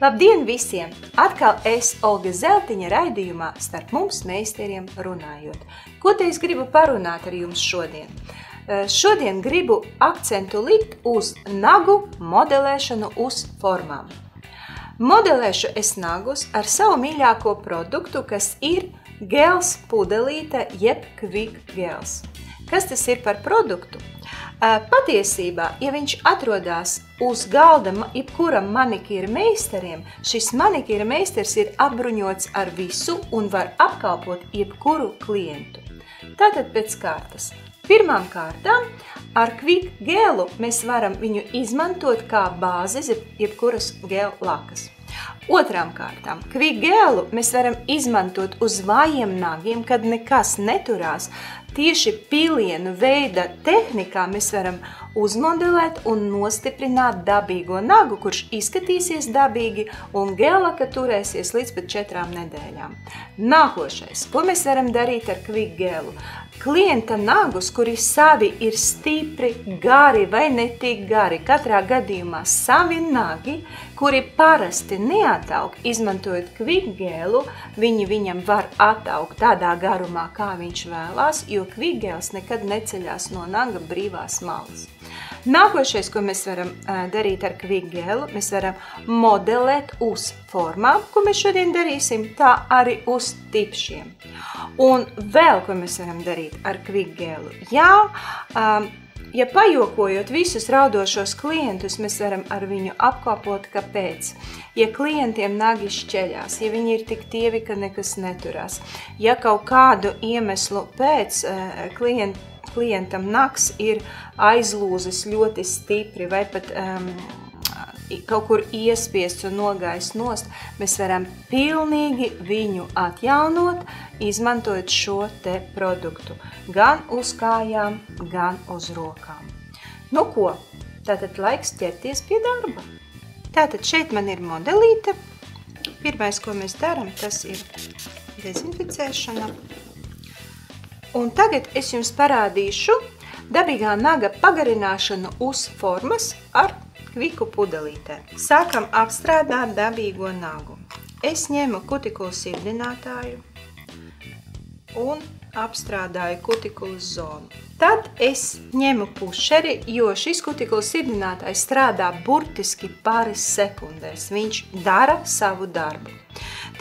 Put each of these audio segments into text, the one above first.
Labdien visiem! Atkal es, Olga Zeltiņa, raidījumā Starp mums meistariem runājot. Ko te es gribu parunāt ar jums šodien? Šodien gribu akcentu likt uz nagu modelēšanu uz formām. Modelēšu es nagus ar savu mīļāko produktu, kas ir gels pudelīte jeb quick gels. Kas tas ir par produktu? Patiesībā, ja viņš atrodas uz galda jebkuram manikīra meistariem, šis manikīra meistars ir apbruņots ar visu un var apkalpot jebkuru klientu. Tātad pēc kārtas. Pirmām kārtām ar quick gelu mēs varam viņu izmantot kā bāzi jebkuras gela lakas. Otrām kārtām, quick gelu mēs varam izmantot uz vājiem nagiem, kad nekas neturās. Tieši pilienu veida tehnikā mēs varam uzmodelēt un nostiprināt dabīgo nagu, kurš izskatīsies dabīgi un gellaka turēsies līdz pat 4 nedēļām. Nākošais, ko mēs varam darīt ar quick gelu? Klienta nagus, kuri savi ir stipri, gari vai netik gari, katrā gadījumā savi nagi, kuri parasti neataug, izmantojot quick gelu, viņi viņam var ataugt tādā garumā, kā viņš vēlās, jo quick gels nekad neceļās no naga brīvās malas. Nākošais, ko mēs varam darīt ar quick gelu, mēs varam modelēt uz formām, ko mēs šodien darīsim, tā arī uz tipšiem. Un vēl, ko mēs varam darīt ar quick gelu, ja pajokojot visus raudošos klientus, mēs varam ar viņu apkopot, kāpēc. Ja klientiem nagi šķeļās, ja viņi ir tik tievi, ka nekas neturās, ja kaut kādu iemeslu pēc klientam nags ir aizlūzis ļoti stipri vai pat kaut kur iespiests un nogājis nost, mēs varam pilnīgi viņu atjaunot, izmantojot šo te produktu. Gan uz kājām, gan uz rokām. Nu ko? Tātad laiks ķerties pie darba. Tātad šeit man ir modelīte. Pirmais, ko mēs darām, tas ir dezinficēšana. Un tagad es jums parādīšu dabīgā naga pagarināšanu uz formas ar kviku pudelītē. Sākam apstrādāt dabīgo nagu. Es ņemu kutikulu sirdinātāju un apstrādāju kutikulas zonu. Tad es ņemu pušeri, jo šis kutikulas sirdinātājs strādā burtiski pāris sekundēs. Viņš dara savu darbu.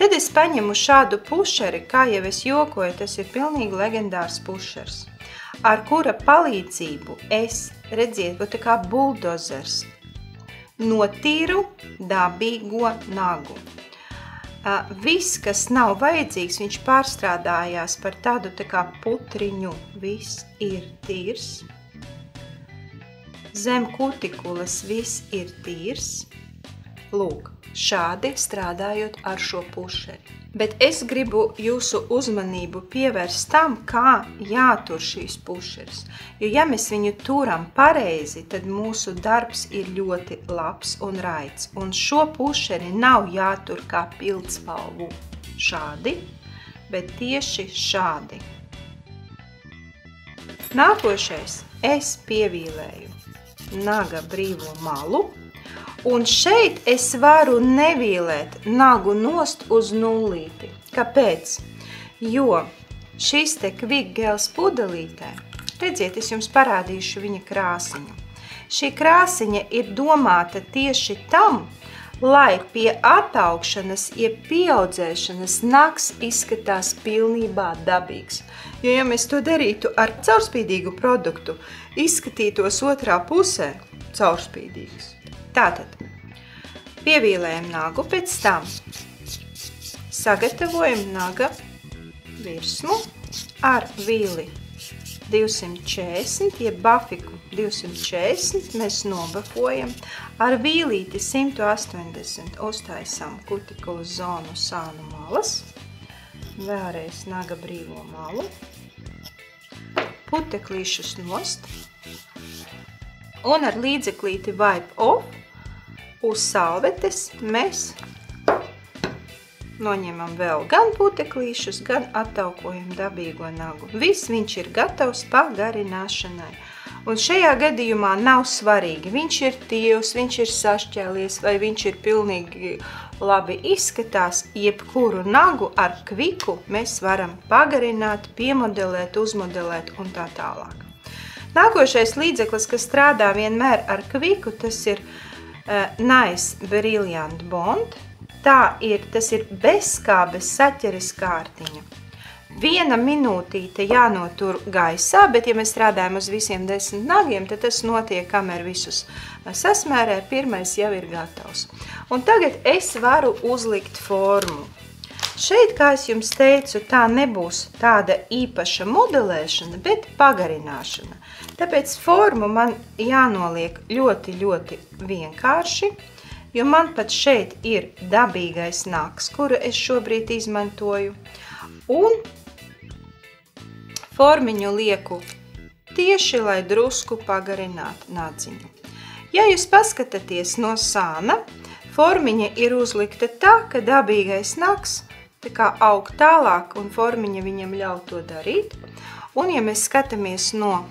Tad es paņemu šādu pušeri, kā jau es jokoju, tas ir pilnīgi legendārs pušers, ar kura palīdzību es, redziet, tā kā buldozers, notīru dabīgo nagu. Viss, kas nav vajadzīgs, viņš pārstrādājās par tādu tā kā putriņu. Viss ir tīrs. Zem kutikulas viss ir tīrs. Lūk, šādi strādājot ar šo pušeri. Bet es gribu jūsu uzmanību pievērst tam, kā jātur šīs pušeris. Jo ja mēs viņu turam pareizi, tad mūsu darbs ir ļoti labs un raids. Un šo pušeri nav jātur kā pildspalvu šādi, bet tieši šādi. Nākošais es pievīlēju naga brīvo malu. Un šeit es varu nevīlēt nagu nost uz nullīti. Kāpēc? Jo šis te quick gels pudelītē, redziet, es jums parādīšu viņa krāsiņu. Šī krāsiņa ir domāta tieši tam, lai pie ataugšanas, jeb pieaudzēšanas nags izskatās pilnībā dabīgs. Jo, ja mēs to darītu ar caurspīdīgu produktu, izskatītos otrā pusē caurspīdīgs. Tātad, pievīlējam nagu, pēc tam sagatavojam naga virsmu ar vīli 240, jeb bafiku 240, mēs nobafojam, ar vīlīti 180 uztaisam kutikulas zonu sānu malas, vēlreiz naga brīvo malu, puteklīšus nost un ar līdzeklīti wipe off uz salvetes mēs noņemam vēl gan puteklīšus, gan attaukojam dabīgo nagu. Viss viņš ir gatavs pagarināšanai. Un šajā gadījumā nav svarīgi, viņš ir tīvs, viņš ir sašķēlies vai viņš ir pilnīgi labi izskatās. Jebkuru nagu ar kviku mēs varam pagarināt, piemodelēt, uzmodelēt un tā tālāk. Nākošais līdzeklis, kas strādā vienmēr ar kviku, tas ir Nice Brilliant Bond. Tas ir bezskābes saķeres kārtiņa. 1 minūtīte jānotur gaisā, bet ja mēs strādājam uz visiem 10 nagiem, tad tas notiek, kamēr visus sasmērē, pirmais jau ir gatavs. Un tagad es varu uzlikt formu. Šeit, kā es jums teicu, tā nebūs tāda īpaša modelēšana, bet pagarināšana. Tāpēc formu man jānoliek ļoti, ļoti vienkārši, jo man pat šeit ir dabīgais nags, kuru es šobrīd izmantoju. Un formiņu lieku tieši, lai drusku pagarinātu nadziņu. Ja jūs paskatāties no sāna, formiņa ir uzlikta tā, ka dabīgais nags tā kā aug tālāk un formiņa viņam ļauj to darīt. Un ja mēs skatāmies no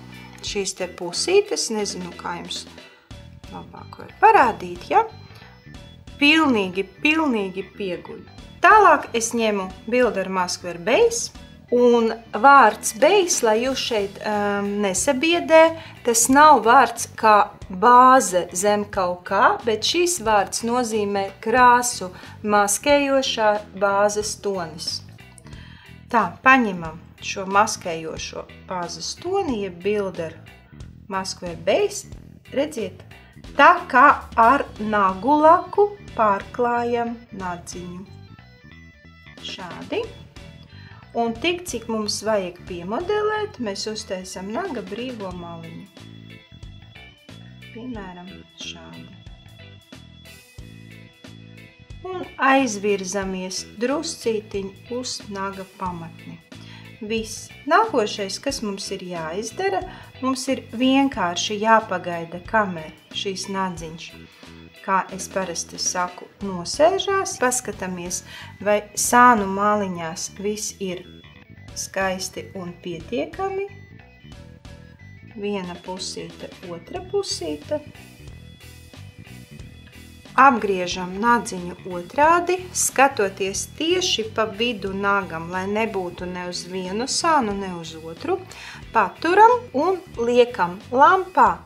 šīs te pusītes, nezinu, kā jums labāk var parādīt, ja? Pilnīgi pieguļ. Tālāk es ņemu Builder Maskver Base. Un vārds base, lai jūs šeit nesabiedē, tas nav vārds kā bāze zem kaut kā, bet šis vārds nozīmē krāsu maskējošā bāzes tonis. Tā, paņemam šo maskējošo bāzes toni, jeb Builder Maskver Base, redziet, tā kā ar nagu laku pārklājam nadziņu. Šādi. Un tik, cik mums vajag piemodelēt, mēs uztaisam naga brīvo maliņu. Piemēram, šādi. Un aizvirzamies druscītiņ uz naga pamatni. Viss. Nākošais, kas mums ir jāizdara, mums ir vienkārši jāpagaida, kamēr šīs nadziņš, kā es parasti saku, nosēžās. Paskatāmies, vai sānu māliņās viss ir skaisti un pietiekami. Viena pusīte, otra pusīte. Apgriežam nadziņu otrādi, skatoties tieši pa vidu nagam, lai nebūtu ne uz vienu sānu, ne uz otru. Paturam un liekam lampā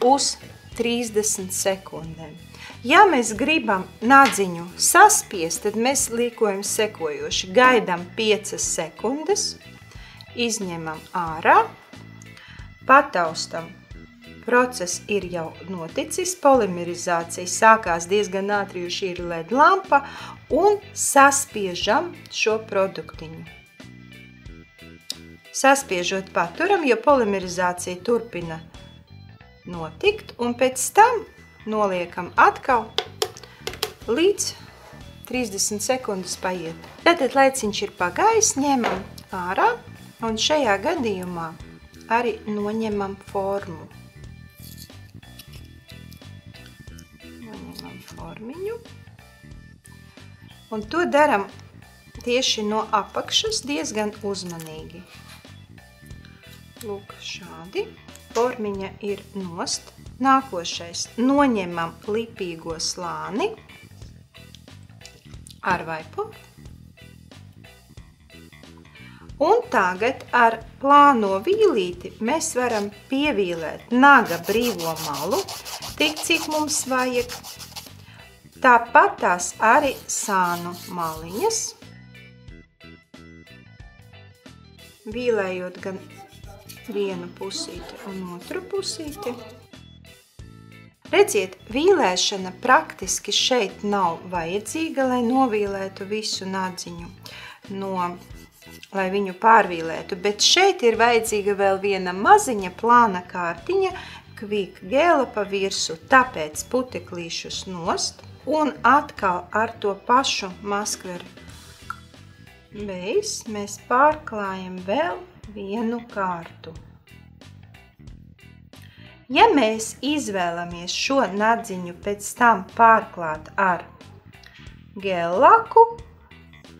uz 30 sekundēm. Ja mēs gribam nadziņu saspiest, tad mēs liekojam sekojoši. Gaidam 5 sekundes, izņemam ārā, pataustam. Process ir jau noticis, polimerizācija sākās diezgan ātri, jo šī ir LED lampa, un saspiežam šo produktiņu. Saspiežot paturam, jo polimerizācija turpina notikt, un pēc tam noliekam atkal līdz 30 sekundes paiet. Tātad laiciņš ir pagājis, ņemam ārā un šajā gadījumā arī noņemam formu. Noņemam formiņu. Un to daram tieši no apakšas diezgan uzmanīgi. Lūk, šādi. Formiņa ir nost. Nākošais, noņemam lipīgo slāni ar vaipu. Un tagad ar plāno vīlīti mēs varam pievīlēt naga brīvo malu, tik cik mums vajag. Tāpat tās arī sānu maliņas. Vīlējot gan vienu pusīti un otru pusīti. Redziet, vīlēšana praktiski šeit nav vajadzīga, lai novīlētu visu nadziņu, lai viņu pārvīlētu, bet šeit ir vajadzīga vēl viena maziņa plāna kārtiņa, Quick gēla pa virsu, tāpēc puteklīšus nost un atkal ar to pašu Maskver Base mēs pārklājam vēl vienu kārtu. Ja mēs izvēlamies šo nadziņu pēc tam pārklāt ar gēllaku,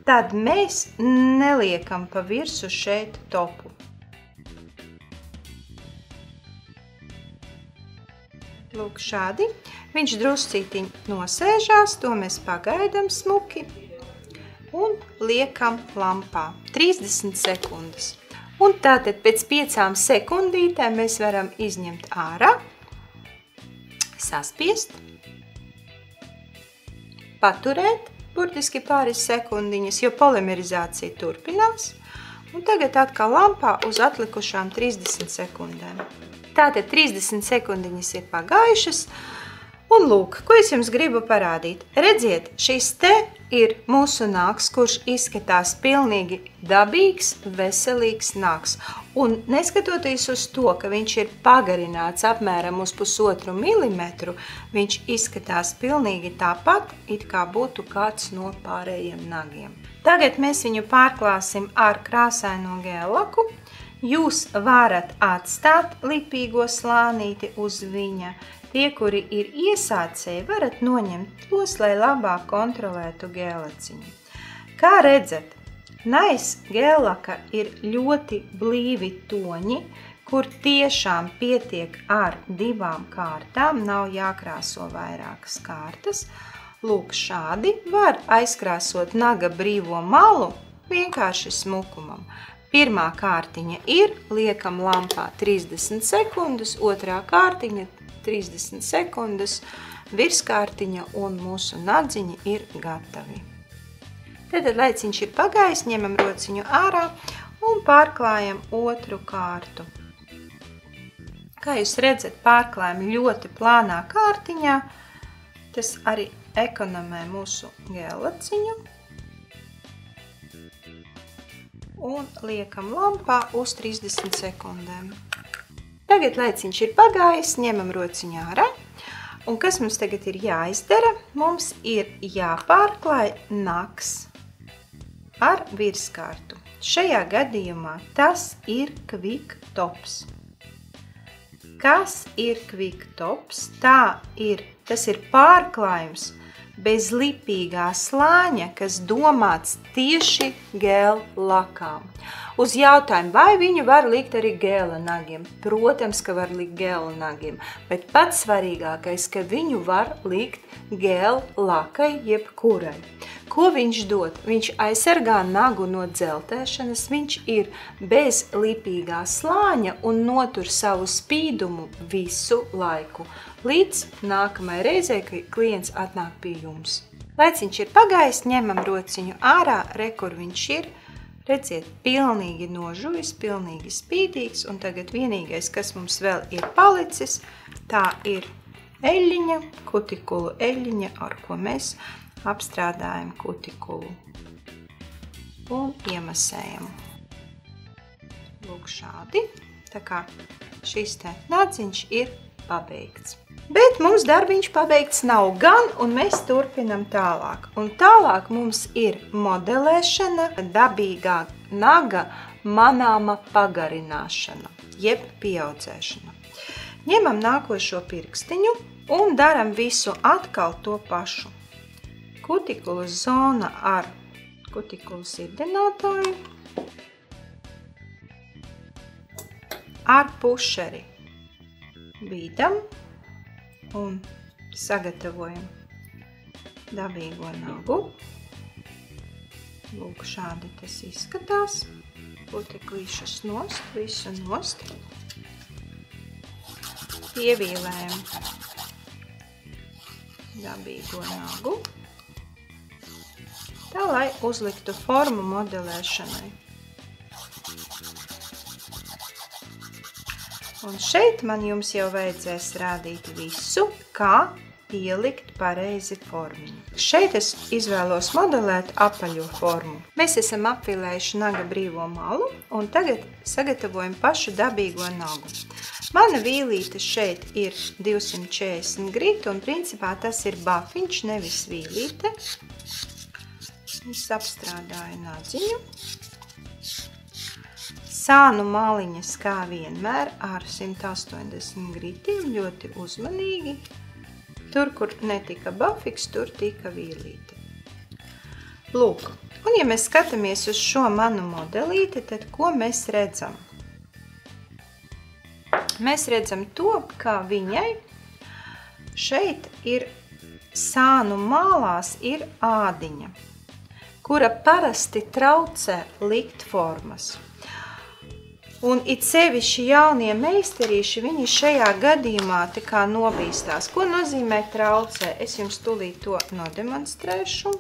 tad mēs neliekam pa virsu šeit topu. Lūk, šādi. Viņš druscītiņ nosēžās, to mēs pagaidam smuki un liekam lampā 30 sekundes. Un tātad pēc 5 sekundītēm mēs varam izņemt ārā, saspiest, paturēt burtiski pāris sekundiņas, jo polimerizācija turpinās. Un tagad atkal lampā uz atlikušām 30 sekundēm. Tātad 30 sekundiņas ir pagājušas. Un lūk, ko es jums gribu parādīt. Redziet, šis te ir mūsu nāks, kurš izskatās pilnīgi dabīgs, veselīgs nāks. Un neskatoties uz to, ka viņš ir pagarināts apmēram uz 1,5 milimetru, viņš izskatās pilnīgi tāpat, it kā būtu kāds no pārējiem nagiem. Tagad mēs viņu pārklāsim ar krāsaino gēllaku. Jūs varat atstāt lipīgo slānīti uz viņa. Tie, kuri ir iesācēji, varat noņemt tos, lai labāk kontrolētu gēlaciņu. Kā redzat, Nice gēlaka ir ļoti blīvi toņi, kur tiešām pietiek ar 2 kārtām, nav jākrāso vairākas kārtas. Lūk, šādi var aizkrāsot naga brīvo malu vienkārši smukumam. Pirmā kārtiņa ir, liekam lampā 30 sekundes, otrā kārtiņa 30 sekundes, virskārtiņa un mūsu nadziņi ir gatavi. Tad laiciņš ir pagājis, ņemam rociņu ārā un pārklājam otru kārtu. Kā jūs redzat, pārklājam ļoti plānā kārtiņā, tas arī ekonomē mūsu gēlaciņu. Un liekam lampā uz 30 sekundēm. Tagad laiciņš ir pagājis, ņemam rociņu ārā. Un kas mums tagad ir jāizdara? Mums ir jāpārklāj nags ar virskārtu. Šajā gadījumā tas ir quick tops. Kas ir quick tops? Tas ir pārklājums bez lipīgā slāņa, kas domāts tieši gēla lakām. Uz jautājumu, vai viņu var likt arī gēla nagiem? Protams, ka var likt gēla nagiem, bet pats svarīgākais, ka viņu var likt gēla lakai jebkurai. Ko viņš dod? Viņš aizsargā nagu no dzeltēšanas, viņš ir bez lipīgā slāņa un notur savu spīdumu visu laiku, līdz nākamai reizei, kad klients atnāk pie jums. Laiciņš ir pagājis, ņemam rociņu ārā, re, kur viņš ir. Redziet, pilnīgi nožujis, pilnīgi spīdīgs, un tagad vienīgais, kas mums vēl ir palicis, tā ir eļļiņa, kutikulu eļļiņa, ar ko mēs apstrādājam kutikulu un iemasējam. Lūk šādi, tā kā šis te nadziņš ir pabeigts. Bet mums darbiņš pabeigts nav gan, un mēs turpinam tālāk. Un tālāk mums ir modelēšana, dabīgā naga manāma pagarināšana, jeb pieaudzēšana. Ņemam nākošo pirkstiņu un daram visu atkal to pašu. Kutikulas zona ar kutikulu sirdinātāju, ar pušeri bīdam un sagatavojam dabīgo nagu. Lūk, šādi tas izskatās. Puteklīšus nost, visu nost. Pievīlējam dabīgo nagu, tā lai uzliktu formu modelēšanai. Un šeit man jums jau vajadzēs rādīt visu, kā pielikt pareizi formiņu. Šeit es izvēlos modelēt apaļo formu. Mēs esam apvilējuši naga brīvo malu un tagad sagatavojam pašu dabīgo nagu. Mana vīlīte šeit ir 240 grita un principā tas ir bafiņš, nevis vīlīte. Es apstrādāju nadziņu. Sānu maliņas kā vienmēr ar 180 gritiem, ļoti uzmanīgi. Tur, kur netika bafiks, tur tika vīlīte. Lūk, un ja mēs skatāmies uz šo manu modelīti, tad ko mēs redzam? Mēs redzam to, kā viņai šeit ir sānu mālās ir ādiņa, kura parasti traucē likt formas. Un it sevišķi jaunie meistarīši, viņi šajā gadījumā tā kā nobīstās. Ko nozīmē traucē? Es jums tūlīt to nodemonstrēšu.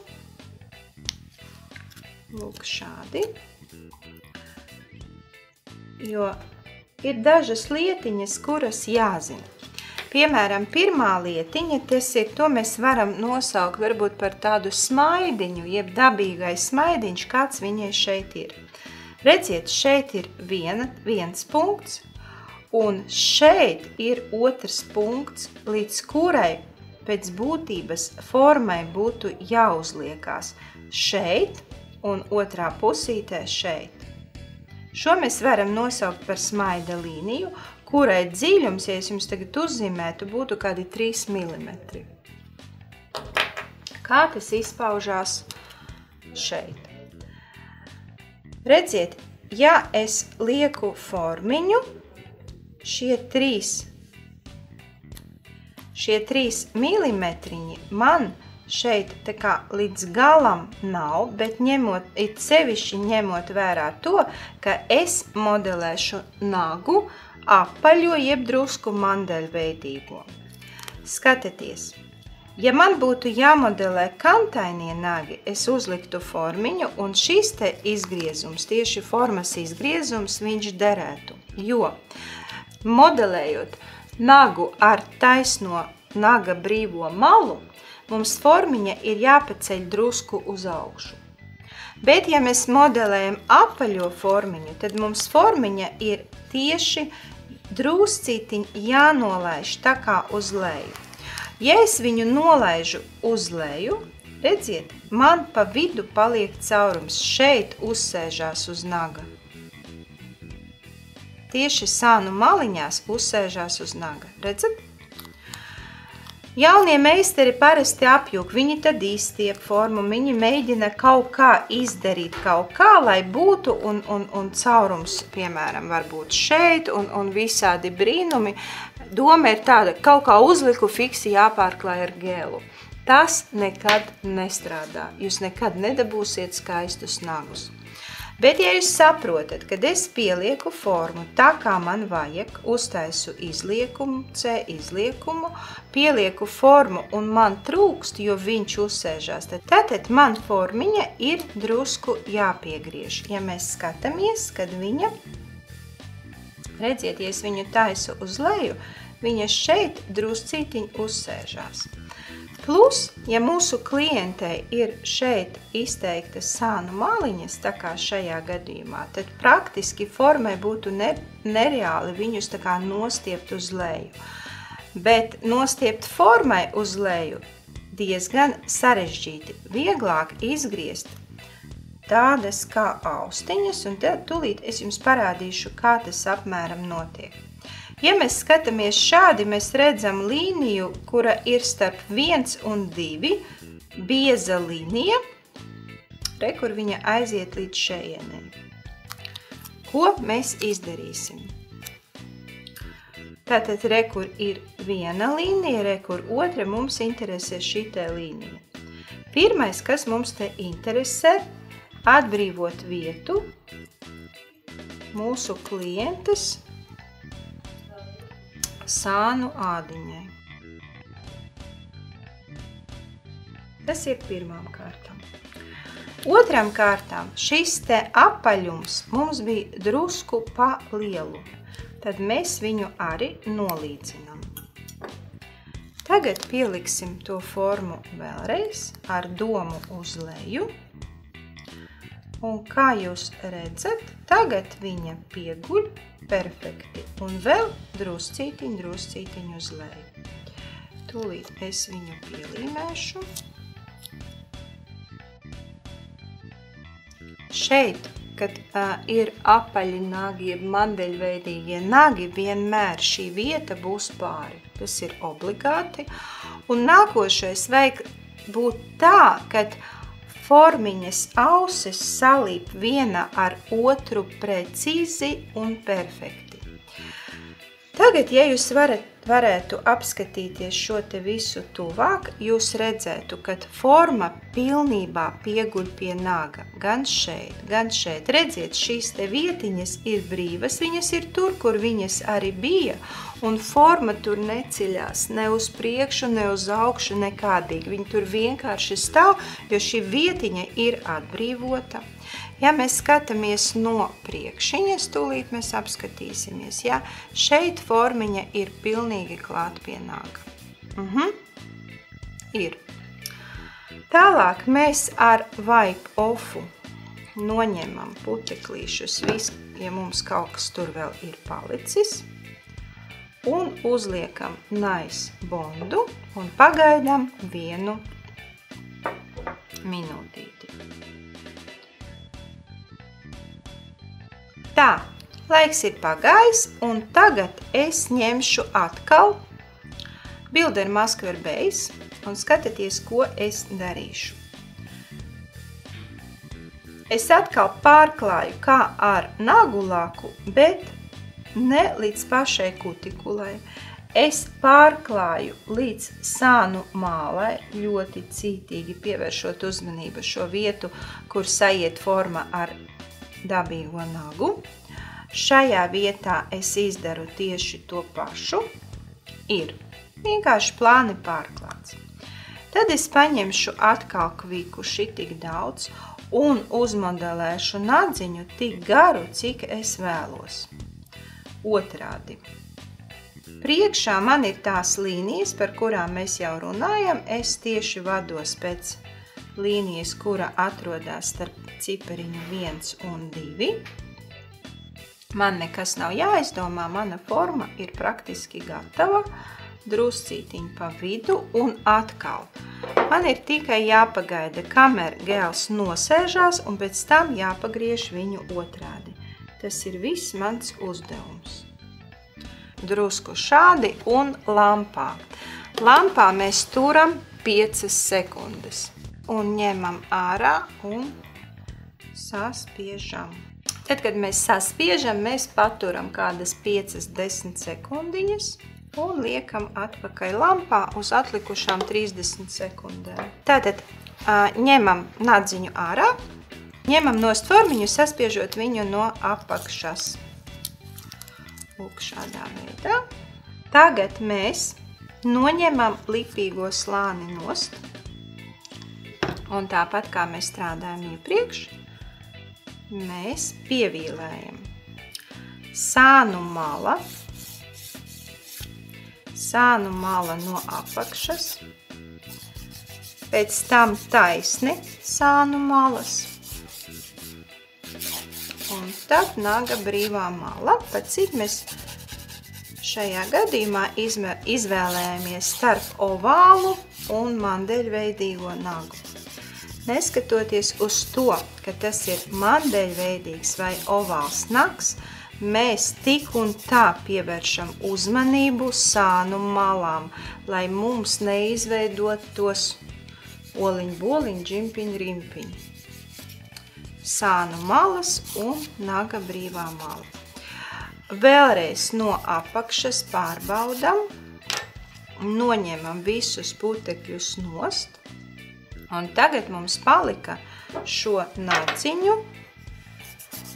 Lūk, šādi. Jo ir dažas lietiņas, kuras jāzina. Piemēram, pirmā lietiņa, to mēs varam nosaukt varbūt par tādu smaidiņu, jeb dabīgais smaidiņš, kāds viņai šeit ir. Redziet, šeit ir viens punkts, un šeit ir otrs punkts, līdz kurai pēc būtības formai būtu jāuzliekās šeit un otrā pusītē šeit. Šo mēs varam nosaukt par smaida līniju, kurai dziļums, ja es jums tagad uzzīmētu, būtu kādi 3 mm. Kā tas izpaužās šeit? Redziet, ja es lieku formiņu, šie 3 milimetriņi man šeit tā kā līdz galam nav, bet it sevišķi ņemot vērā to, ka es modelēšu nagu apaļo jeb drusku mandeļveidīgo. Skatieties! Ja man būtu jāmodelē kantainie nagi, es uzliktu formiņu, un šis te izgriezums, tieši formas izgriezums, viņš derētu. Jo, modelējot nagu ar taisno naga brīvo malu, mums formiņa ir jāpaceļ drusku uz augšu. Bet, ja mēs modelējam apaļo formiņu, tad mums formiņa ir tieši druscītiņ jānolaiž tā kā uz leju. Ja es viņu nolaižu uz leju, redziet, man pa vidu paliek caurums, šeit uzsēžās uz naga. Tieši sānu maliņās uzsēžās uz naga, redzat? Jaunie meistari parasti apjūk, viņi tad izstiep formu, viņi mēģina kaut kā izdarīt kaut kā, lai būtu un caurums, piemēram, varbūt šeit un visādi brīnumi. Doma ir tāda, kaut kā uzliku fiksi jāpārklāj ar gēlu. Tas nekad nestrādā, jūs nekad nedabūsiet skaistus nagus. Bet, ja jūs saprotat, kad es pielieku formu tā, kā man vajag, uztaisu izliekumu, C izliekumu, pielieku formu un man trūkst, jo viņš uzsēžās, tad man formiņa ir drusku jāpiegriež. Ja mēs skatāmies, kad viņa, redziet, ja es viņu taisu uz leju, viņa šeit druscītiņ uzsēžās. Plus, ja mūsu klientei ir šeit izteiktas sānu maliņas, tā kā šajā gadījumā, tad praktiski formai būtu nereāli viņus tā kā nostiept uz leju. Bet nostiept formai uz leju diezgan sarežģīti. Vieglāk izgriezt tādas kā austiņas, un tad tūlīt es jums parādīšu, kā tas apmēram notiek. Ja mēs skatāmies šādi, mēs redzam līniju, kura ir starp 1 un 2, bieza līnija, kur viņa aiziet līdz šejienei. Ko mēs izdarīsim? Tātad kur ir viena līnija, kur otra, mums interesē šī te līnija. Pirmais, kas mums te interesē, atbrīvot vietu mūsu klientes sānu ādiņai. Tas ir pirmām kārtām. Otram kārtām šis te apaļums mums bija drusku pa lielu. Tad mēs viņu arī nolīdzinām. Tagad pieliksim to formu vēlreiz ar domu uz leju. Un kā jūs redzat, tagad viņa pieguļ perfekti un vēl druscītiņ uz leju. Tūlīt es viņu pielīmēšu. Šeit, kad ir apaļi nagi, jeb mandeļveidīgie nagi, vienmēr šī vieta būs pāri. Tas ir obligāti. Un nākošais vajag būt tā, kad formiņas ausis salīp viena ar otru precīzi un perfekti. Tagad, ja jūs varētu apskatīties šo te visu tuvāk, jūs redzētu, ka forma pilnībā pieguļ pie naga. Gan šeit, gan šeit. Redziet, šīs te vietiņas ir brīvas, viņas ir tur, kur viņas arī bija, un forma tur neceļās ne uz priekšu, ne uz augšu, nekādīgi. Viņa tur vienkārši stāv, jo šī vietiņa ir atbrīvota. Ja mēs skatāmies no priekšiņas, tūlīt mēs apskatīsimies, ja šeit formiņa ir pilnīgi klāt pie naga. Ir. Tālāk mēs ar wipe offu noņemam puteklīšus, ja mums kaut kas tur vēl ir palicis, un uzliekam nice bondu un pagaidām 1 minūtīti. Tā, laiks ir pagājis, un tagad es ņemšu atkal Builder Masquer Base un skatieties, ko es darīšu. Es atkal pārklāju kā ar nagu laku, bet ne līdz pašai kutikulai. Es pārklāju līdz sānu mālai, ļoti cītīgi pievēršot uzmanību šo vietu, kur sajiet forma ar dabīgo nagu. Šajā vietā es izdaru tieši to pašu. Ir vienkārši plāni pārklāts. Tad es paņemšu atkal kviku šitik daudz un uzmodelēšu nadziņu tik garu, cik es vēlos. Otrādi. Priekšā man ir tās līnijas, par kurām mēs jau runājam. Es tieši vados pēc līnijas, kura atrodas starp cipariņu 1 un 2. Man nekas nav jāizdomā, mana forma ir praktiski gatava, druscītiņ pa vidu un atkal. Man ir tikai jāpagaida, kamēr gēls nosēžās un pēc tam jāpagriež viņu otrādi. Tas ir viss mans uzdevums. Drusku šādi un lampā. Lampā mēs turam 5 sekundes. Un ņemam ārā un saspiežam. Tad, kad mēs saspiežam, mēs paturam kādas 5-10 sekundiņas un liekam atpakaļ lampā uz atlikušām 30 sekundēm. Tātad ņemam nadziņu ārā, ņemam nost formiņu, saspiežot viņu no apakšas. Lūk, šādā veidā. Tagad mēs noņemam lipīgo slāni nost. Un tāpat kā mēs strādājam iepriekš, mēs pievīlējam sānu mala no apakšas, pēc tam taisni sānu malas, un tad naga brīvā mala, pat cik mēs šajā gadījumā izvēlējamies starp ovālu un mandeļveidīgo nagu. Neskatoties uz to, ka tas ir mandeļveidīgs vai ovāls nags, mēs tik un tā pievēršam uzmanību sānu malām, lai mums neizveidot tos oliņ-boliņ, džimpiņ-rimpiņ. Sānu malas un naga brīvā mala. Vēlreiz no apakšas pārbaudam, noņemam visus putekļus nost. Un tagad mums palika šo nadziņu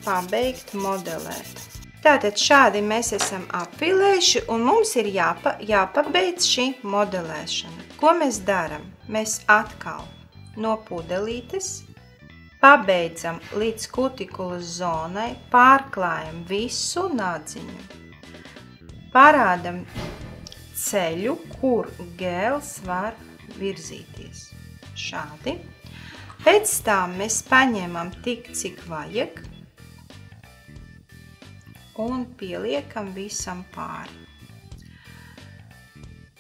pabeigt modelēt. Tātad šādi mēs esam apvilējuši un mums ir jāpabeidz šī modelēšana. Ko mēs daram? Mēs atkal no pudelītes pabeidzam līdz kutikulas zonai, pārklājam visu nadziņu. Parādam ceļu, kur gēls var virzīties. Šādi. Pēc tam mēs paņemam tik, cik vajag un pieliekam visam pāri.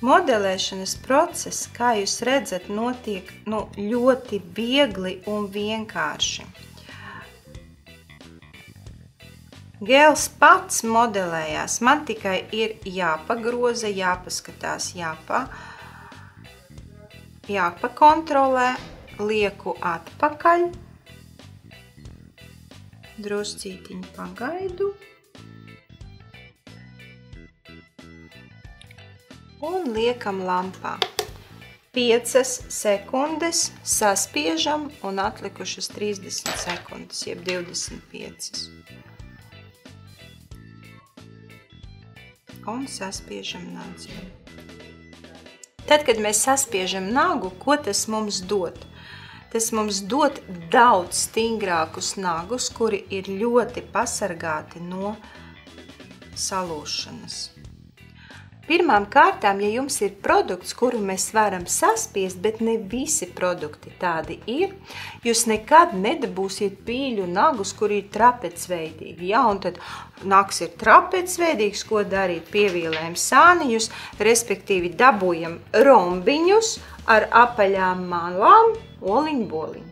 Modelēšanas process, kā jūs redzat, notiek ļoti viegli un vienkārši. Gēls pats modelējās, man tikai ir jāpagroza, jāpaskatās, jāpakontrolē, lieku atpakaļ. Druscītiņu pagaidu. Un liekam lampā. 5 sekundes saspiežam un atlikušas 30 sekundes, jeb 25. Un saspiežam nadziņu. Tad, kad mēs saspiežam nagu, ko tas mums dod? Tas mums dod daudz stingrākus nagus, kuri ir ļoti pasargāti no salūšanas. Pirmām kārtām, ja jums ir produkts, kuru mēs varam saspiest, bet ne visi produkti tādi ir, jūs nekad nedabūsiet pīļu nagus, kuri ir trapecveidīgi. Ja? Un tad nags ir trapecveidīgs, ko darīt? Pievielējam sāniņus, respektīvi dabūjam rombiņus ar apaļām malām, oliņu boliņu.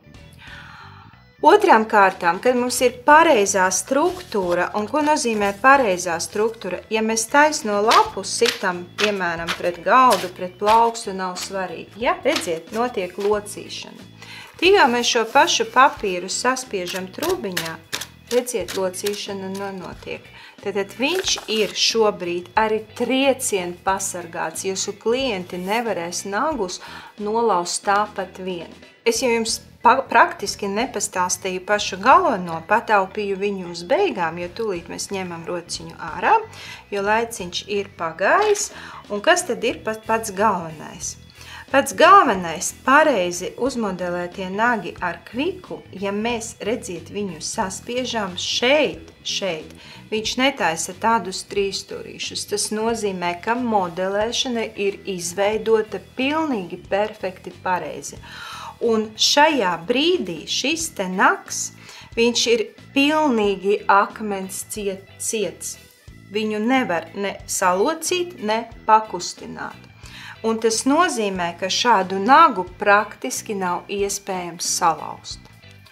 Otrām kārtām, kad mums ir pareizā struktūra, un ko nozīmē pareizā struktūra? Ja mēs taisno lapu sitam, piemēram, pret galdu, pret plaukstu, nav svarīgi. Ja? Redziet, notiek locīšana. Tikā mēs šo pašu papīru saspiežam trubiņā, redziet, locīšana notiek. Tad viņš ir šobrīd arī triecienu pasargāts. Jūsu klienti nevarēs nagus nolaust tāpat vien. Es jau jums praktiski nepastāstīju pašu galveno, pataupīju viņu uz beigām, jo tūlīt mēs ņemam rociņu ārā, jo laiciņš ir pagājis. Un kas tad ir pats galvenais? Pats galvenais pareizi uzmodelētie nagi ar kviku, ja mēs, redziet, viņu saspiežām šeit, viņš netaisa tādus trīsstūrīšus. Tas nozīmē, ka modelēšana ir izveidota pilnīgi perfekti pareizi. Un šajā brīdī šis te nags, viņš ir pilnīgi akmens ciets. Viņu nevar ne salocīt, ne pakustināt. Un tas nozīmē, ka šādu nagu praktiski nav iespējams salauzt.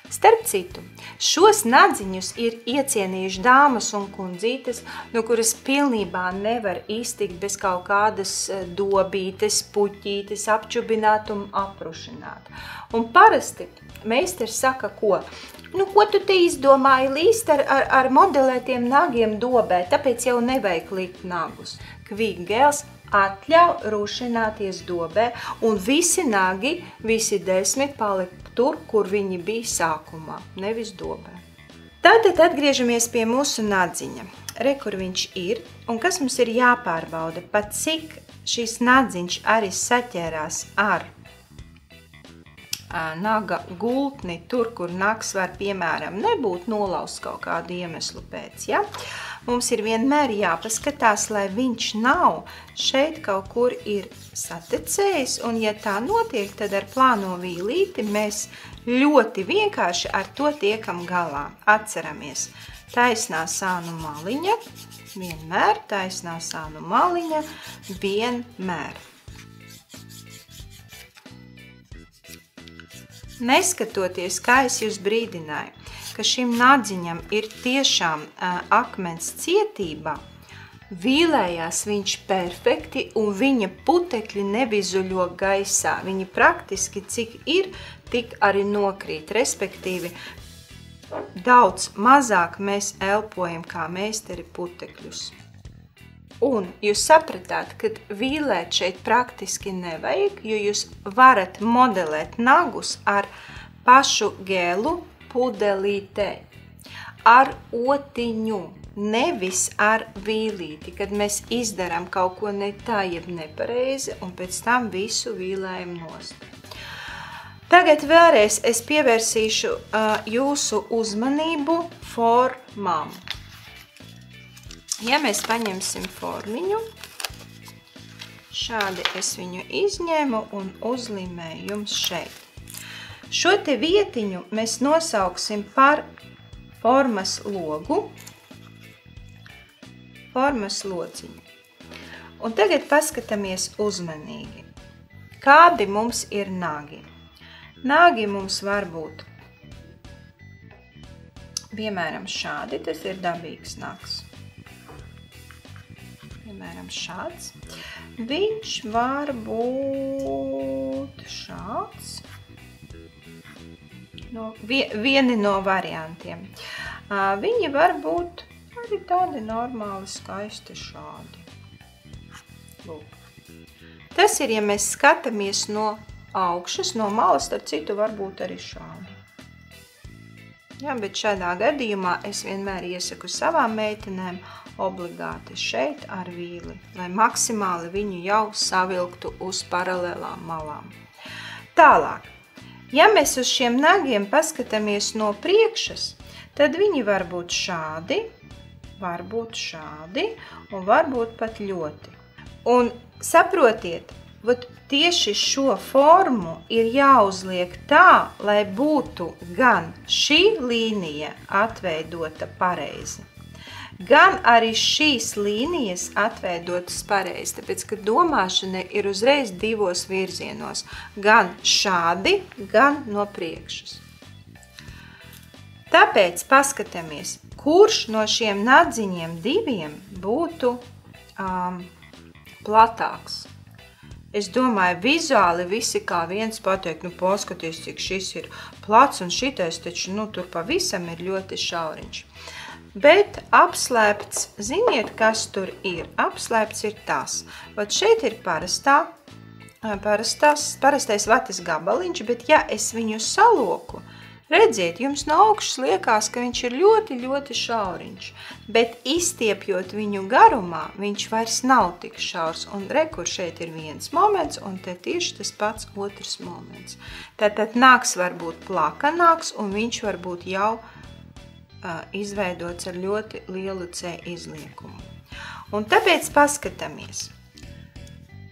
Starp citu, šos nadziņus ir iecienījuši dāmas un kundzītes, no kuras pilnībā nevar iztikt bez kaut kādas dobītes, puķītes, apčubināt un aprušināt. Un parasti meistars saka, ko? Ko tu te izdomāji līst ar modelētiem nagiem dobē, tāpēc jau nevajag likt nagus. Kvikgels atļauj rušināties dobē, un visi nagi, visi 10 palika tur, kur viņi bija sākumā, nevis dobē. Tātad atgriežamies pie mūsu nadziņa. Re, kur viņš ir, un kas mums ir jāpārbauda, pat cik šis nadziņš arī saķērās ar naga gultni, tur, kur nags var, piemēram, nebūt nolausts kaut kādu iemeslu pēc, ja? Mums ir vienmēr jāpaskatās, lai viņš nav šeit kaut kur ir satecējis, un ja tā notiek, tad ar plāno vīlīti mēs ļoti vienkārši ar to tiekam galā. Atceramies, taisnā sānu maliņa, vienmēr taisnā sānu maliņa, vienmēr. Neskatoties, kā es jūs brīdināju, ka šim nadziņam ir tiešām akmens cietība, vīlējās viņš perfekti un viņa putekļi nevizuļo gaisā. Viņi praktiski cik ir, tik arī nokrīt, respektīvi daudz mazāk mēs elpojam kā meistari putekļus. Un jūs sapratāt, ka vīlēt šeit praktiski nevajag, jo jūs varat modelēt nagus ar pašu gelu pudelītē, ar otiņu, nevis ar vīlīti, kad mēs izdarām kaut ko ne tā, jeb nepareizi, un pēc tam visu vīlējam nost. Tagad vēlreiz es pievērsīšu jūsu uzmanību formām. Ja mēs paņemsim formiņu, šādi es viņu izņēmu un uzlīmēju jums šeit. Šo te vietiņu mēs nosauksim par formas logu, formas lociņu. Un tagad paskatāmies uzmanīgi. Kādi mums ir nagi? Nagi mums var būt, piemēram, šādi, tas ir dabīgs nags. Piemēram, šāds. Viņš var būt šāds. vieni no variantiem. Viņi var būt arī tādi normāli, skaisti šādi. Lūk. Tas ir, ja mēs skatāmies no augšas, no malas, tad citu varbūt arī šādi. Jā, bet šādā gadījumā es vienmēr iesaku savām meitenēm obligāti šeit ar vīli, lai maksimāli viņu jau savilktu uz paralēlām malām. Tālāk, ja mēs uz šiem nagiem paskatāmies no priekšas, tad viņi var būt šādi un varbūt pat ļoti. Un saprotiet, tieši šo formu ir jāuzliek tā, lai būtu gan šī līnija atveidota pareizi, gan arī šīs līnijas atveidotas pareizi, tāpēc, ka domāšana ir uzreiz divos virzienos, gan šādi, gan no priekšas. Tāpēc paskatāmies, kurš no šiem nadziņiem diviem būtu platāks. Es domāju, vizuāli visi kā viens pateikt, paskaties, cik šis ir plats un šitais, taču, tur pavisam ir ļoti šauriņš. Bet apslēpts, ziniet, kas tur ir? Apslēpts ir tas. Šeit ir parastais vatas gabaliņš, bet ja es viņu saloku, redziet, jums no augšas liekas, ka viņš ir ļoti, ļoti šauriņš, bet izstiepjot viņu garumā, viņš vairs nav tik šaurs, un kur šeit ir viens moments, un te tieši tas pats otrs moments. Tātad nāks var būt plakanāks, un viņš var būt jau izveidots ar ļoti lielu C izliekumu. Un tāpēc paskatāmies.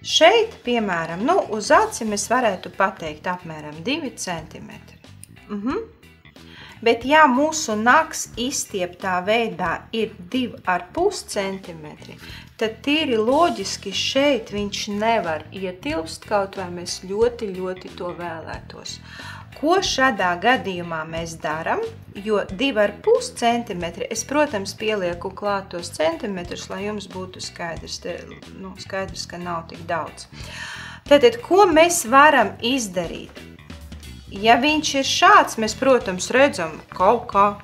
Šeit, piemēram, uz aci mēs varētu pateikt apmēram 2 centimetri. Bet ja mūsu nags izstieptā veidā ir 2,5 centimetri, tad tīri loģiski šeit viņš nevar ietilpst, kaut vai mēs ļoti, ļoti to vēlētos. Ko šādā gadījumā mēs daram, jo 2,5 centimetri, es, protams, pielieku klāt tos centimetrus, lai jums būtu skaidrs, skaidrs, ka nav tik daudz. Tātad, ko mēs varam izdarīt? Ja viņš ir šāds, mēs, protams, redzam, kaut kā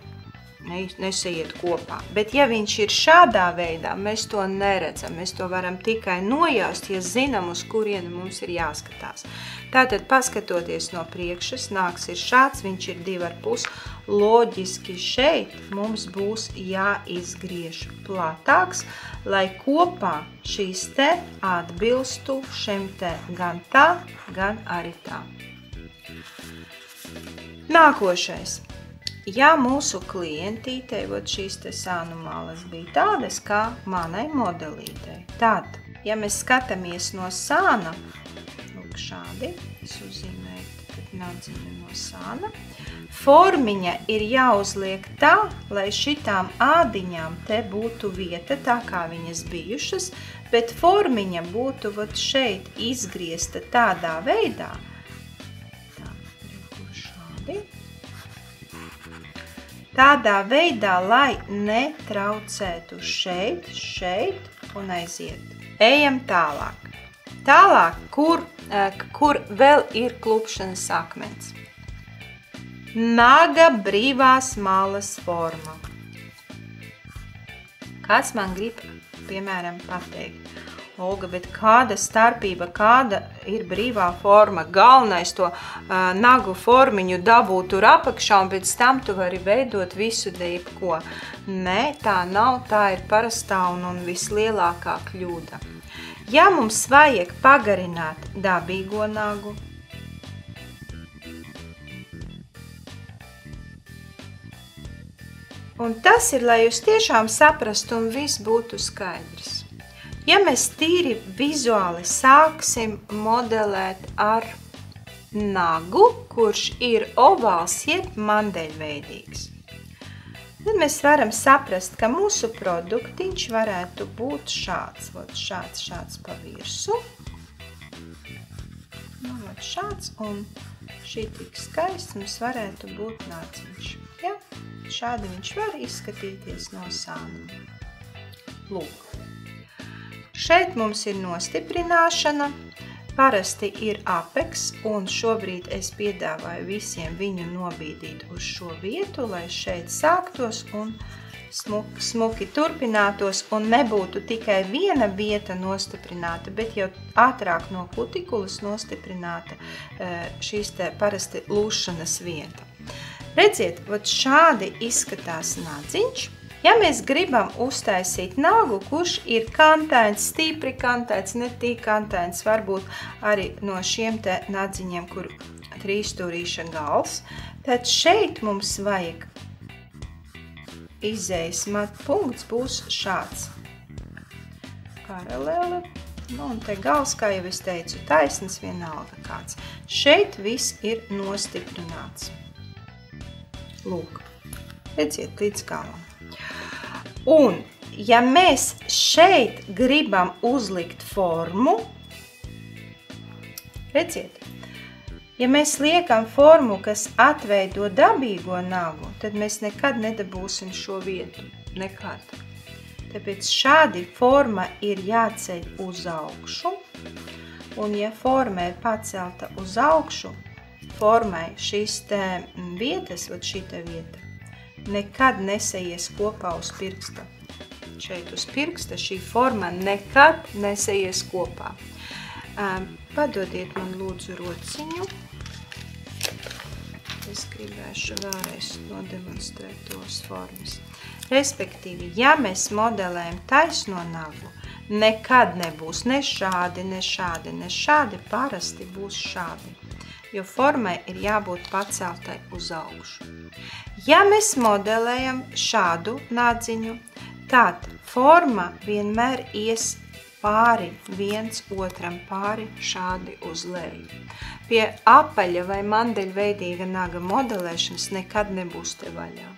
nesaiet kopā. Bet ja viņš ir šādā veidā, mēs to neredzam. Mēs to varam tikai nojaust, ja zinām, uz kurieni mums ir jāskatās. Tātad, paskatoties no priekšas, nāks ir šāds, viņš ir 2,5. Loģiski šeit mums būs jāizgriež platāks, lai kopā šīs te atbilstu šim te gan tā, gan arī tā. Nākošais. Ja mūsu klientītei šīs te sānu malas bija tādas kā manai modelītei, tad, ja mēs skatāmies no sāna, lūk šādi, es uzzīmēju nadziņu no sāna, formiņa ir jāuzliek tā, lai šitām ādiņām te būtu vieta, tā kā viņas bijušas, bet formiņa būtu šeit izgriezta tādā veidā, tādā veidā, lai netraucētu šeit un aiziet. Ejam tālāk. Tālāk, kur vēl ir klupšanas akmens. Naga brīvās malas forma. Kāds man grib, piemēram, pateikt? Olga, bet kāda starpība, kāda ir brīvā forma? Galvenais to nagu formiņu dabūt tur apakšā, un pēc tam tu vari veidot visu jebko. Nē, tā nav, tā ir parastā un vislielākā kļūda. Ja mums vajag pagarināt dabīgo nagu, un tas ir, lai jūs tiešām saprastu un viss būtu skaidrs. Ja mēs tīri vizuāli sāksim modelēt ar nagu, kurš ir ovāls jeb mandeļveidīgs, tad mēs varam saprast, ka mūsu produktiņš varētu būt šāds, šāds pa virsu, šāds, un šī tik skaists mums varētu būt nadziņš. Ja? Šādi viņš var izskatīties no sāna. Lūk. Šeit mums ir nostiprināšana, parasti ir apeks, un šobrīd es piedāvāju visiem viņu nobīdīt uz šo vietu, lai šeit sāktos un smuki turpinātos un nebūtu tikai viena vieta nostiprināta, bet jau ātrāk no kutikulas nostiprināta šīs te parasti lūšanas vieta. Redziet, vat šādi izskatās nadziņš. Ja mēs gribam uztaisīt nagu, kurš ir kantains, stipri kantains, ne tik kantains, varbūt arī no šiem te nadziņiem, kur trīsstūrīša gals, tad šeit mums vajag izējas punkts būs šāds. Paralēli, un te gals, kā jau es teicu, taisns vienalga kāds. Šeit viss ir nostiprināts. Lūk, redziet līdz galam. Un, ja mēs šeit gribam uzlikt formu, redziet, ja mēs liekam formu, kas atveido dabīgo nagu, tad mēs nekad nedabūsim šo vietu. Nekad. Tāpēc šādi forma ir jāceļ uz augšu. Un ja forma ir pacelta uz augšu, formai šīs te vietas, šī te vieta, nekad nesaies kopā uz pirksta. Šeit uz pirksta šī forma nekad nesaies kopā. Padodiet man lūdzu rociņu. Es gribēšu vēlreiz nodemonstrēt tos formas. Respektīvi, ja mēs modelējam taisno nagu, nekad nebūs ne šādi, ne šādi, ne šādi, parasti būs šādi, jo formai ir jābūt paceltai uz augšu. Ja mēs modelējam šādu nadziņu, tad forma vienmēr ies pāri viens otram, pāri šādi uz leju. Pie apaļa vai mandeļveidīga naga modelēšanas nekad nebūs te vaļā.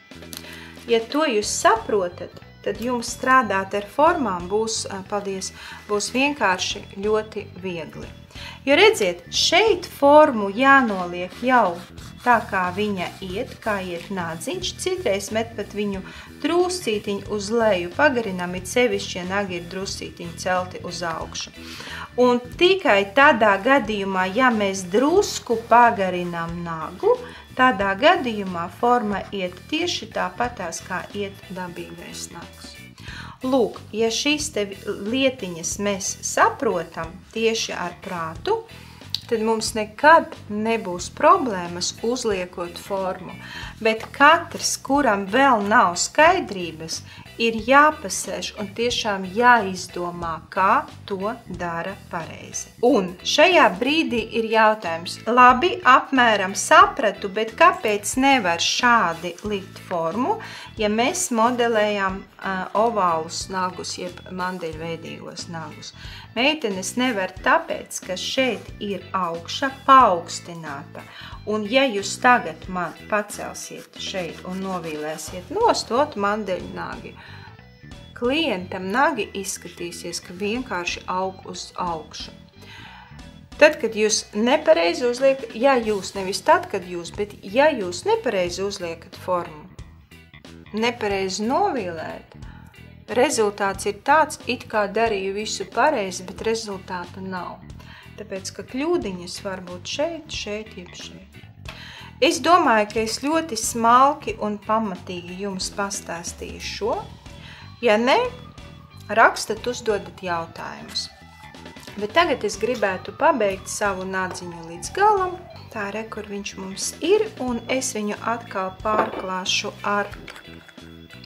Ja to jūs saprotat, tad jums strādāt ar formām būs vienkārši ļoti viegli. Jo redziet, šeit formu jānoliek jau tā, kā viņa iet, kā iet nadziņš, citreiz met pat viņu druscītiņu uz leju, pagarinām, it sevišķi, ja nagi ir druscītiņi celti uz augšu. Un tikai tādā gadījumā, ja mēs drusku pagarinām nagu, tādā gadījumā forma iet tieši tāpatās, kā iet dabīgais nags. Lūk, ja šīs te lietiņas mēs saprotam tieši ar prātu, tad mums nekad nebūs problēmas uzliekot formu. Bet katrs, kuram vēl nav skaidrības, ir jāpasēž un tiešām jāizdomā, kā to dara pareizi. Un šajā brīdī ir jautājums, labi, apmēram sapratu, bet kāpēc nevar šādi likt formu, ja mēs modelējam ovālus nagus, jeb mandeļveidīgos nagus? Meitenes nevar tāpēc, ka šeit ir augša paaugstināta. Un ja jūs tagad man pacelsiet šeit un novīlēsiet nostot mandeļnagi, klientam nagi izskatīsies, ka vienkārši aug uz augšu. Tad, kad jūs nepareizi uzliekat, ja jūs nevis tad, kad jūs, bet ja jūs nepareizi uzliekat formu, nepareizi novīlēt, rezultāts ir tāds, it kā darīju visu pareizi, bet rezultāta nav. Tāpēc, ka kļūdiņas var būt šeit, jeb šeit. Es domāju, ka es ļoti smalki un pamatīgi jums pastāstīju šo. Ja ne, rakstat, uzdodat jautājumus. Bet tagad es gribētu pabeigt savu nadziņu līdz galam. Tā re, kur viņš mums ir, un es viņu atkal pārklāšu ar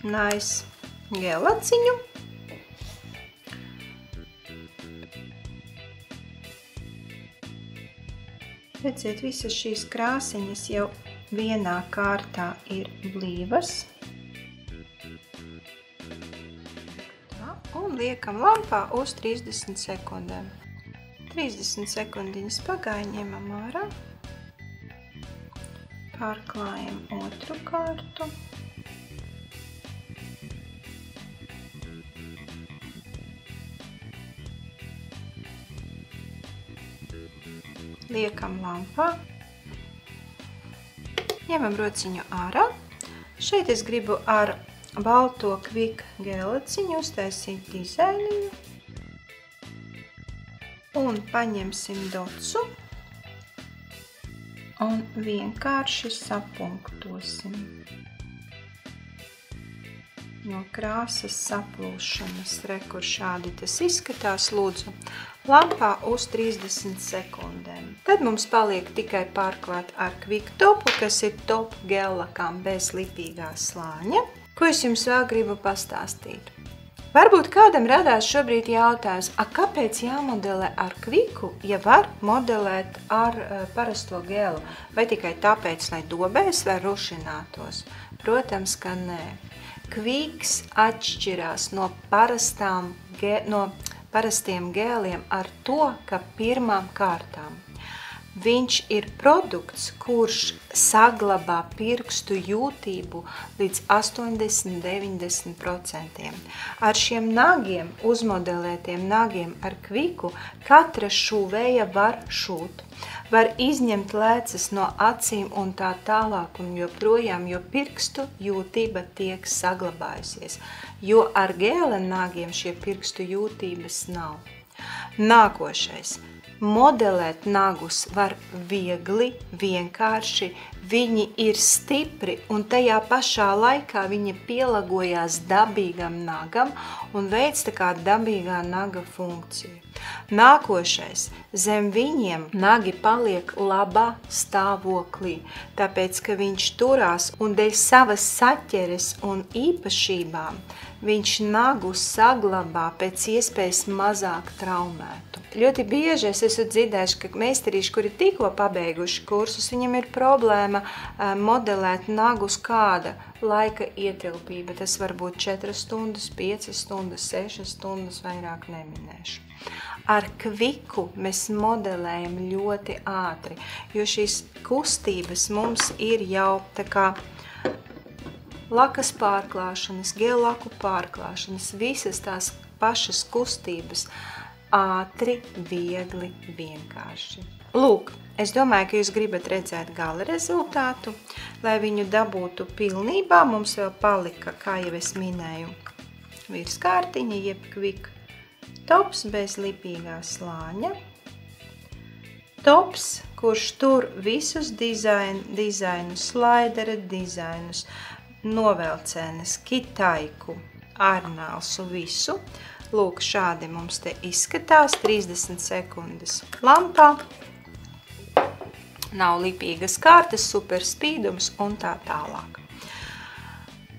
nice gelaciņu. Redziet, visas šīs krāsiņas jau vienā kārtā ir blīvas. Tā, un liekam lampā uz 30 sekundēm. 30 sekundiņas pagāja, ņemam ārā. Pārklājam otru kārtu. Liekam lampā, ņemam rociņu ārā. Šeit es gribu ar balto Quick gelaciņu uztaisīt dizainiņu. Un paņemsim docu un vienkārši sapunktosim. No krāsas saplūšanas, kur šādi tas izskatās, lūdzu, lampā uz 30 sekundēm. Tad mums paliek tikai pārklāt ar Quick Topu, kas ir top gellakām bez lipīgā slāņa. Ko es jums vēl gribu pastāstīt? Varbūt kādam radās šobrīd jautājums, kāpēc jāmodelē ar Quicku, ja var modelēt ar parasto gelu? Vai tikai tāpēc, lai dobēs vai rušinātos? Protams, ka nē. Quicks atšķirās no parastiem gēliem ar to, ka pirmām kārtām viņš ir produkts, kurš saglabā pirkstu jūtību līdz 80–90%. Ar šiem nagiem, uzmodelētiem nagiem ar Quicku, katra šuvēja var šūt. Var izņemt lēcas no acīm un tā tālāk un joprojām, jo pirkstu jūtība tiek saglabājusies. Jo ar gēla nagiem šie pirkstu jūtības nav. Nākošais. Modelēt nagus var viegli, vienkārši, viņi ir stipri un tajā pašā laikā viņi pielāgojās dabīgam nagam un veic tā kā dabīgā naga funkciju. Nākošais, zem viņiem nagi paliek labā stāvoklī, tāpēc, ka viņš turās un dēļ savas saķeres un īpašībām viņš nagu saglabā pēc iespējas mazāk traumētu. Ļoti bieži es esmu dzirdējuši, ka meistarīši, kuri tikko pabeiguši kursus, viņam ir problēma modelēt nagus kāda laika ietilpība. Tas var būt 4 stundas, 5 stundas, 6 stundas, vairāk neminēšu. Ar Quicku mēs modelējam ļoti ātri, jo šīs kustības mums ir jau tā kā lakas pārklāšanas, gēlaku pārklāšanas, visas tās pašas kustības ātri, viegli, vienkārši. Lūk, es domāju, ka jūs gribat redzēt gala rezultātu. Lai viņu dabūtu pilnībā, mums vēl palika, kā jau es minēju, virskārtiņa, jeb Quick tops bez lipīgā slāņa. Tops, kurš tur visus dizainus, slaidera dizainus, novelcēnes, kitaiku, arnālsu, visu. Lūk, šādi mums te izskatās 30 sekundes lampā. Nav lipīgas kārtas, super spīdums un tā tālāk.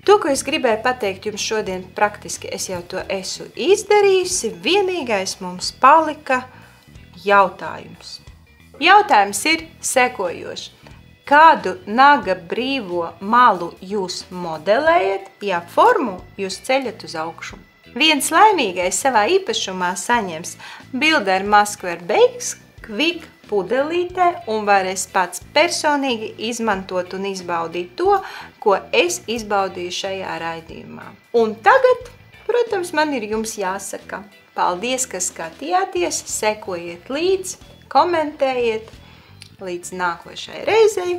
To, ko es gribēju pateikt jums šodien praktiski, es jau to esmu izdarījusi. Vienīgais mums palika jautājums. Jautājums ir sekojošs. Kādu naga brīvo malu jūs modelējat, ja formu jūs ceļat uz augšu? Viens laimīgais savā īpašumā saņems Builder Maskver Beigs Quick pudelītē un varēs pats personīgi izmantot un izbaudīt to, ko es izbaudīju šajā raidījumā. Un tagad, protams, man ir jums jāsaka paldies, ka skatījāties, sekojiet līdz, komentējiet līdz nākošai reizei.